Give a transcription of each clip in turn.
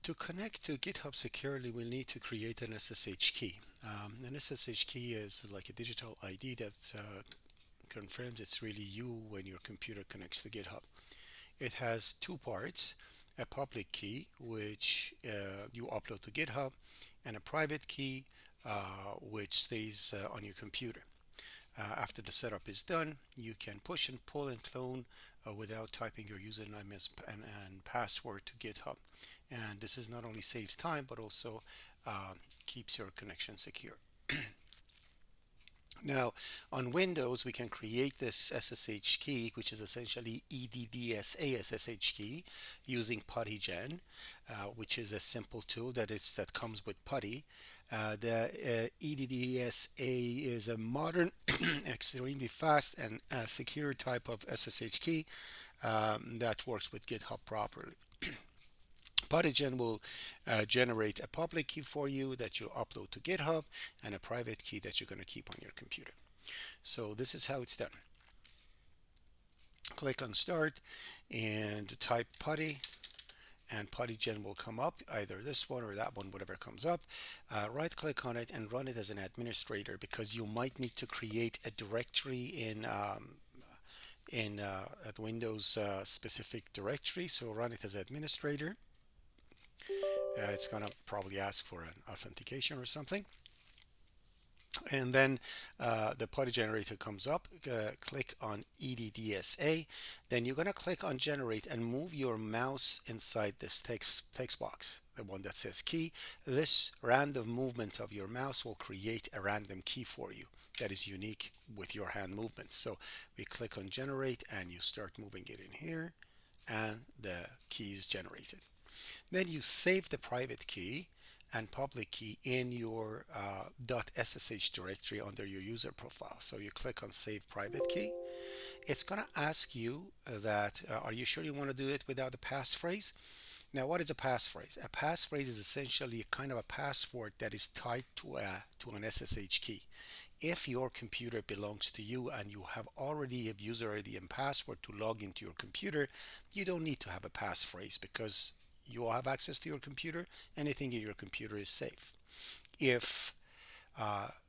To connect to GitHub securely, we'll need to create an SSH key. An SSH key is like a digital ID that confirms it's really you when your computer connects to GitHub. It has two parts: a public key, which you upload to GitHub, and a private key, which stays on your computer. After the setup is done, you can push and pull and clone without typing your username and password to GitHub. And this is not only saves time, but also keeps your connection secure. Now, on Windows, we can create this SSH key, which is essentially EdDSA SSH key, using PuTTYGen, which is a simple tool that comes with PuTTY. The EdDSA is a modern, extremely fast and secure type of SSH key that works with GitHub properly. PuTTYGen will generate a public key for you that you'll upload to GitHub, and a private key that you're going to keep on your computer. So this is how it's done. Click on Start and type PuTTY, and PuTTYGen will come up, either this one or that one, whatever comes up. Right click on it and run it as an administrator, because you might need to create a directory in a Windows specific directory. So run it as administrator. It's gonna probably ask for an authentication or something, and then the PuTTY generator comes up. Click on EdDSA, then you're gonna click on generate and move your mouse inside this text box, the one that says key. This random movement of your mouse will create a random key for you that is unique with your hand movement. So we click on generate and you start moving it in here, and the key is generated. Then you save the private key and public key in your .ssh directory under your user profile. So you click on save private key. It's going to ask you that are you sure you want to do it without a passphrase? Now, what is a passphrase? A passphrase is essentially a kind of a password that is tied to an SSH key. If your computer belongs to you and you have already a user ID and password to log into your computer, you don't need to have a passphrase, because you have access to your computer. Anything in your computer is safe. If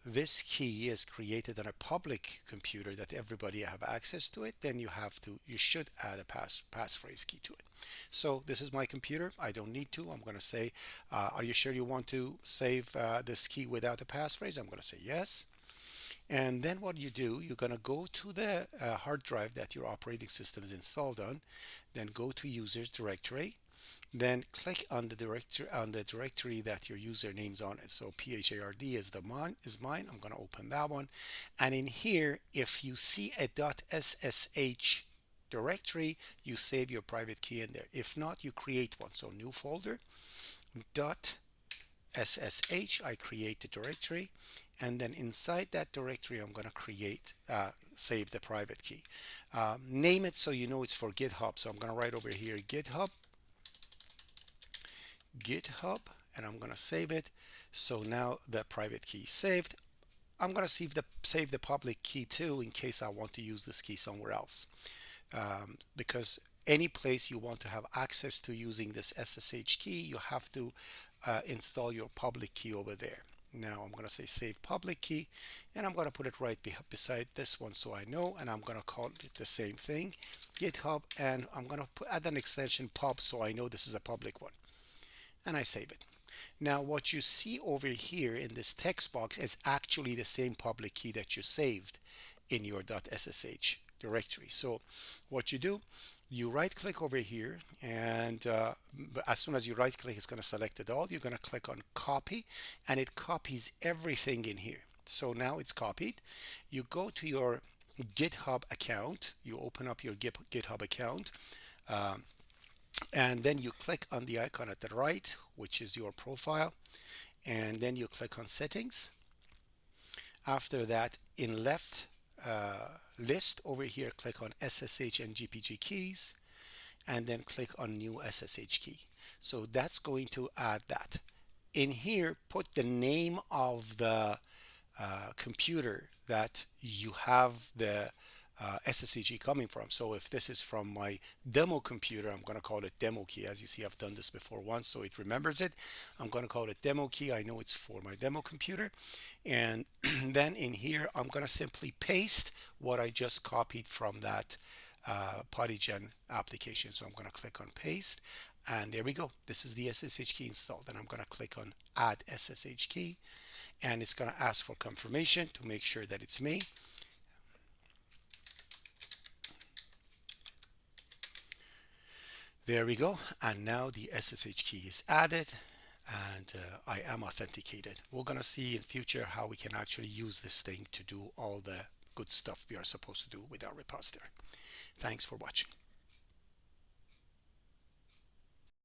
this key is created on a public computer that everybody have access to it, then you should add a passphrase key to it. So this is my computer. I don't need to. I'm going to say, are you sure you want to save this key without a passphrase? I'm going to say yes. And then what you do, you're going to go to the hard drive that your operating system is installed on, then go to users directory, then click on the directory that your username's on it. So PHARD is mine. I'm going to open that one. And in here, if you see a .ssh directory, you save your private key in there. If not, you create one. So new folder, .ssh, I create the directory, and then inside that directory I'm going to save the private key. Name it so you know it's for GitHub. So I'm going to write over here GitHub, and I'm going to save it. So now the private key is saved. I'm going to save the public key too, in case I want to use this key somewhere else, because any place you want to have access to using this SSH key, you have to install your public key over there. Now I'm going to say save public key, and I'm going to put it right beside this one so I know, and I'm going to call it the same thing, GitHub, and I'm going to add an extension pub so I know this is a public one, and I save it. Now what you see over here in this text box is actually the same public key that you saved in your .ssh directory. So what you do, you right click over here, and as soon as you right click, it's going to select it all. You're going to click on copy, and it copies everything in here. So now it's copied. You go to your GitHub account, you open up your GitHub account, and then you click on the icon at the right, which is your profile, and then you click on settings. After that, in left list over here, click on SSH and GPG keys, and then click on new SSH key. So that's going to add that. In here, put the name of the computer that you have the SSH coming from. So if this is from my demo computer, I'm going to call it demo key. As you see, I've done this before once, so it remembers it. I'm going to call it demo key. I know it's for my demo computer. And then in here, I'm going to simply paste what I just copied from that PuTTYGen application. So I'm going to click on paste, and there we go. This is the SSH key installed. And I'm going to click on add SSH key, and it's going to ask for confirmation to make sure that it's me. There we go, and now the SSH key is added, and I am authenticated. We're going to see in future how we can actually use this thing to do all the good stuff we are supposed to do with our repository. Thanks for watching.